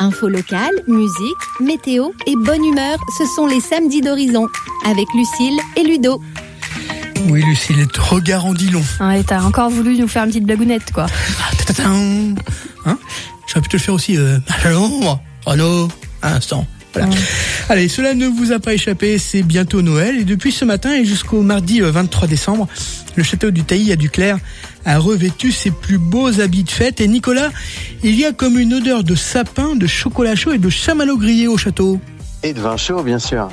Info locale, musique, météo et bonne humeur, ce sont les samedis d'Horizon, avec Lucille et Ludo. Oui, Lucille, ton regard en dit long. Ouais, t'as encore voulu nous faire une petite blagounette, quoi. Hein, j'aurais pu te le faire aussi. Renaud, un instant. Voilà. Allez, cela ne vous a pas échappé, c'est bientôt Noël et depuis ce matin et jusqu'au mardi 23 décembre, le château du Tailly à Duclair a revêtu ses plus beaux habits de fête. Et Nicolas, il y a comme une odeur de sapin, de chocolat chaud et de chamallow grillé au château. Et de vin chaud, bien sûr.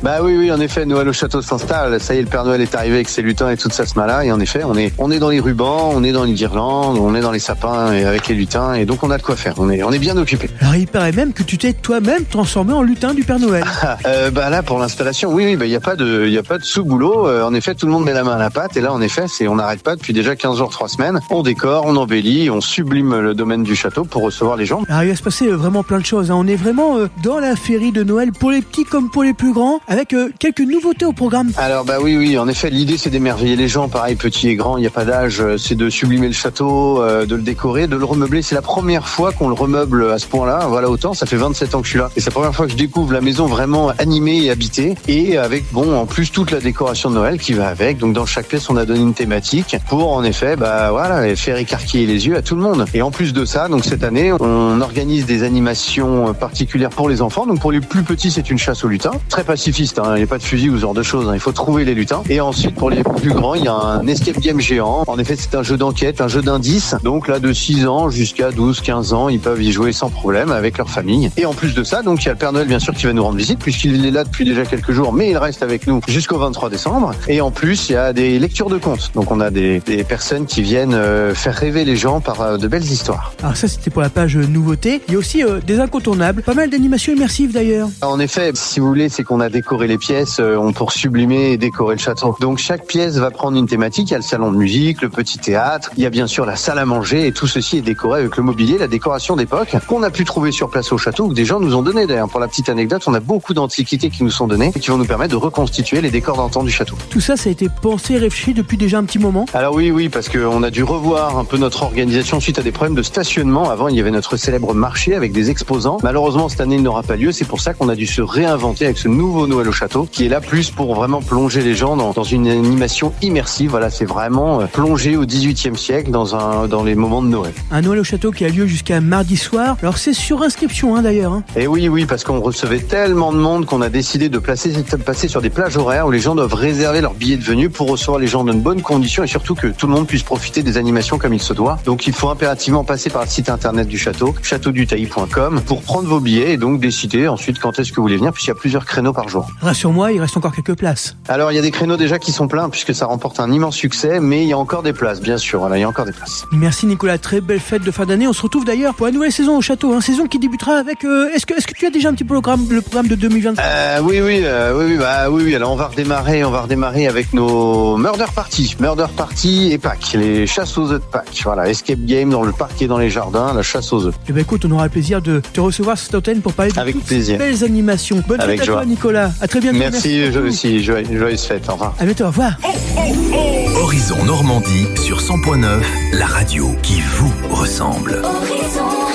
Bah oui, en effet, Noël au château s'installe. Ça y est, le Père Noël est arrivé avec ses lutins et toute sa smala. Et en effet, on est dans les rubans, on est dans les guirlandes, on est dans les sapins et avec les lutins. Et donc, on a de quoi faire. On est bien occupé. Alors, il paraît même que tu t'es toi-même transformé en lutin du Père Noël. Bah là, pour l'installation, oui, il y a pas de sous-boulot. En effet, tout le monde met la main à la pâte. Et là, en effet, on n'arrête pas depuis déjà 15 jours, 3 semaines. On décore, on embellit, on sublime le domaine du château pour recevoir les gens. Alors, il va se passer vraiment plein de choses. On est vraiment dans la féerie de Noël pour les petits comme pour les plus grands, avec quelques nouveautés au programme. Alors bah oui, en effet, l'idée c'est d'émerveiller les gens, pareil, petits et grands, il n'y a pas d'âge, c'est de sublimer le château, de le décorer, de le remeubler. C'est la première fois qu'on le remeuble à ce point-là, voilà, autant, ça fait 27 ans que je suis là. Et c'est la première fois que je découvre la maison vraiment animée et habitée, et avec, en plus toute la décoration de Noël qui va avec. Donc dans chaque pièce, on a donné une thématique pour, en effet, faire écarquiller les yeux à tout le monde. Et en plus de ça, donc cette année, on organise des animations particulières pour les enfants. Donc pour les plus petits, c'est une chasse aux lutins, très pacifiste, il n'y a pas de fusil ou ce genre de choses, il faut trouver les lutins. Et ensuite, pour les plus grands, il y a un escape game géant. En effet, c'est un jeu d'enquête, un jeu d'indices. Donc là, de 6 ans jusqu'à 12, 15 ans, ils peuvent y jouer sans problème avec leur famille. Et en plus de ça, donc il y a le Père Noël, bien sûr, qui va nous rendre visite, puisqu'il est là depuis déjà quelques jours, mais il reste avec nous jusqu'au 23 décembre. Et en plus, il y a des lectures de contes. Donc on a des personnes qui viennent faire rêver les gens par de belles histoires. Alors ça, c'était pour la page nouveautés. Il y a aussi des incontournables, pas mal d'animations immersives d'ailleurs. En effet, si vous voulez, c'est qu'on a décoré les pièces, pour sublimer et décorer le château. Donc chaque pièce va prendre une thématique. Il y a le salon de musique, le petit théâtre, il y a bien sûr la salle à manger et tout ceci est décoré avec le mobilier, la décoration d'époque qu'on a pu trouver sur place au château, que des gens nous ont donné d'ailleurs. Pour la petite anecdote, on a beaucoup d'antiquités qui nous sont données et qui vont nous permettre de reconstituer les décors d'antan du château. Tout ça, ça a été pensé et réfléchi depuis déjà un petit moment. Alors oui, parce qu'on a dû revoir un peu notre organisation suite à des problèmes de stationnement. Avant, il y avait notre célèbre marché avec des exposants. Malheureusement, cette année, il n'aura pas lieu. C'est pour ça qu'on a dû se réinventer avec ce nouveau Noël au château, qui est là plus pour vraiment plonger les gens dans une animation immersive. Voilà, c'est vraiment plonger au XVIIIe siècle dans les moments de Noël. Un Noël au château qui a lieu jusqu'à mardi soir. Alors c'est sur inscription d'ailleurs. Et oui, parce qu'on recevait tellement de monde qu'on a décidé de passer sur des plages horaires où les gens doivent réserver leur billet de venue pour recevoir les gens dans de bonnes conditions et surtout que tout le monde puisse profiter des animations comme il se doit. Donc il faut impérativement passer par le site internet du château, châteaudutailly.com, pour prendre vos billets et donc décider ensuite quand est-ce que vous voulez venir, puisqu'il y a plusieurs créneaux par jour. Rassure-moi, il reste encore quelques places. Alors il y a des créneaux déjà qui sont pleins puisque ça remporte un immense succès, mais il y a encore des places, bien sûr. Voilà, il y a encore des places. Merci Nicolas, très belle fête de fin d'année. On se retrouve d'ailleurs pour la nouvelle saison au château, saison qui débutera avec. Est-ce que tu as déjà un petit peu le programme de 2023 ? Oui. Alors on va redémarrer avec nos Murder Party et Pâques, les chasses aux œufs de Pâques. Voilà, escape game dans le parc et dans les jardins, la chasse aux œufs. Eh ben écoute, on aura le plaisir de te recevoir sur cette antenne pour parler de avec toutes plaisir. Ces belles animations. Bonne fête à toi Nicolas. À très bientôt. Merci, je aussi. Joyeuse fête. Au revoir. À bientôt. Au revoir. Horizon Normandie sur 100.9, la radio qui vous ressemble. Horizon.